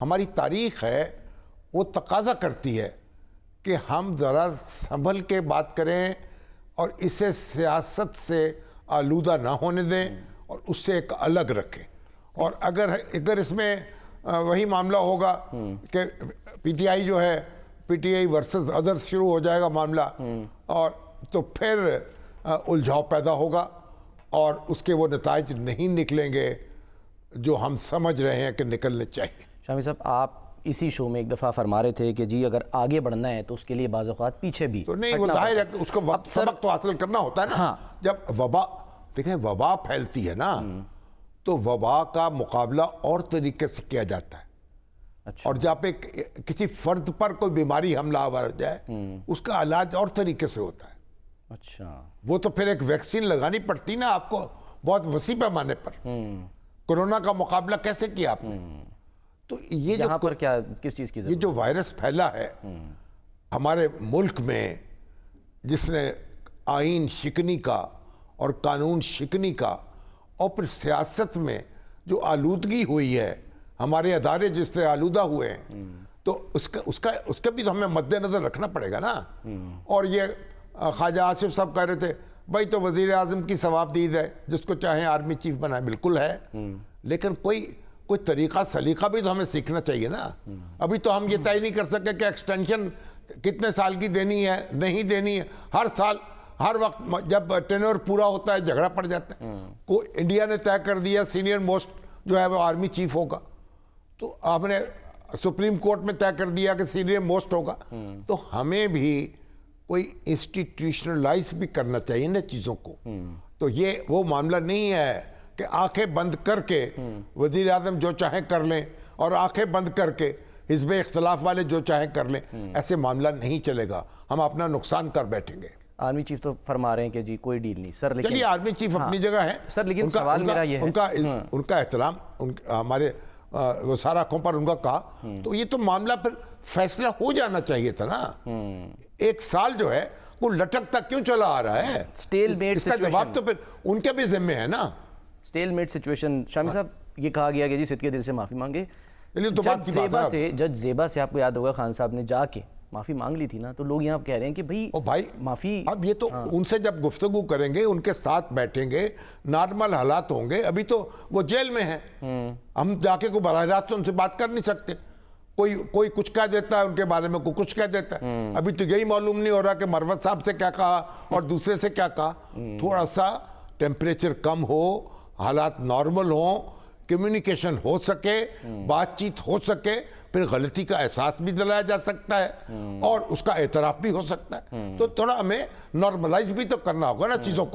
हमारी तारीख है वो तकाजा करती है कि हम ज़रा संभल के बात करें और इसे सियासत से आलूदा ना होने दें और उससे एक अलग रखें। और अगर इसमें वही मामला होगा कि पीटीआई जो है पीटीआई वर्सेस अदर्स शुरू हो जाएगा मामला, और तो फिर उलझाव पैदा होगा और उसके वो नताइज नहीं निकलेंगे जो हम समझ रहे हैं कि निकलने चाहिए। शामी साहब, आप इसी शो में एक दफ़ा फरमा रहे थे कि जी अगर आगे बढ़ना है तो उसके लिए बाज़ औक़ात पीछे भी तो नहीं, वो जाहिर है कि उसको सबक तो हासिल करना होता है ना। हाँ। जब वबा देखें, वबा फैलती है ना तो वबा का मुकाबला और तरीके से किया जाता है। अच्छा। और जहाँ पे किसी फर्द पर कोई बीमारी हमलावर हो जाए उसका इलाज और तरीके से होता है। अच्छा, वो तो फिर एक वैक्सीन लगानी पड़ती ना आपको बहुत वसी पैमाने पर। कोरोना का मुकाबला कैसे किया आपने? तो ये जो यहाँ पर क्या किस चीज़ की ये जो वायरस फैला है हमारे मुल्क में, जिसने आईन शिकनी का और कानून शिकनी का और फिर सियासत में जो आलूदगी हुई है, हमारे अदारे जिससे आलूदा हुए हैं, तो उसका भी तो हमें मद्देनजर रखना पड़ेगा ना। और ये ख्वाजा आसिफ साहब कह रहे थे भाई तो वजीर आजम की सवाबदीद है, जिसको चाहे आर्मी चीफ बनाए, बिल्कुल है, लेकिन कोई तरीका सलीका भी तो हमें सीखना चाहिए ना। अभी तो हम ये तय नहीं कर सके कि एक्सटेंशन कितने साल की देनी है नहीं देनी है। हर साल हर वक्त जब टेन्योर पूरा होता है झगड़ा पड़ जाता है। को इंडिया ने तय कर दिया सीनियर मोस्ट जो है वो आर्मी चीफ होगा, तो आपने सुप्रीम कोर्ट में तय कर दिया कि सीनियर मोस्ट होगा, तो हमें भी कोई इंस्टीट्यूशनलाइज भी करना चाहिए ना चीज़ों को। तो ये वो मामला नहीं है कि आंखें बंद करके वजीर आज़म जो चाहे कर लें और आंखें बंद करके हिज़्ब इख्तिलाफ वाले जो चाहे कर लें। ऐसे मामला नहीं चलेगा, हम अपना नुकसान कर बैठेंगे। आर्मी चीफ तो फरमा रहे हैं कि जी कोई डील नहीं सर, लेकिन चलिए आर्मी चीफ अपनी जगह है सर, लेकिन सवाल मेरा ये है उनका एहतराम, हमारे वो सारा आंखों पर उनका कहा, तो ये तो मामला फिर फैसला हो जाना चाहिए था ना। एक साल जो है वो लटकता क्यों चला आ रहा है? स्टेलमेट इसका जवाब तो फिर उनके भी जिम्मे है ना। Stalemate situation. शामी साहब, ये कहा गया कि जी सिद्दीक़ दिल से माफ़ी मांगे। तो बात की बात है। जज ज़ेबा से आपको याद होगा खान साहब ने जाके माफ़ी मांग ली थी ना, तो लोग यहाँ कह रहे हैं कि भाई माफ़ी। अब ये तो उनसे जब गुफ्तगू करेंगे, उनके साथ बैठेंगे, नॉर्मल हालात होंगे। अभी तो वो जेल में है, हम जाके को बराह रास्त उनसे बात कर नहीं सकते। कोई कुछ कह देता है उनके बारे में, कोई कुछ कह देता है। अभी तो यही मालूम नहीं हो रहा कि मरवत साहब से क्या कहा और दूसरे से क्या कहा। थोड़ा सा टेम्परेचर कम हो, हालात नॉर्मल हो, कम्युनिकेशन हो सके, बातचीत हो सके, फिर गलती का एहसास भी दिलाया जा सकता है और उसका एतराफ़ भी हो सकता है। तो थोड़ा हमें नॉर्मलाइज भी तो करना होगा ना चीज़ों को।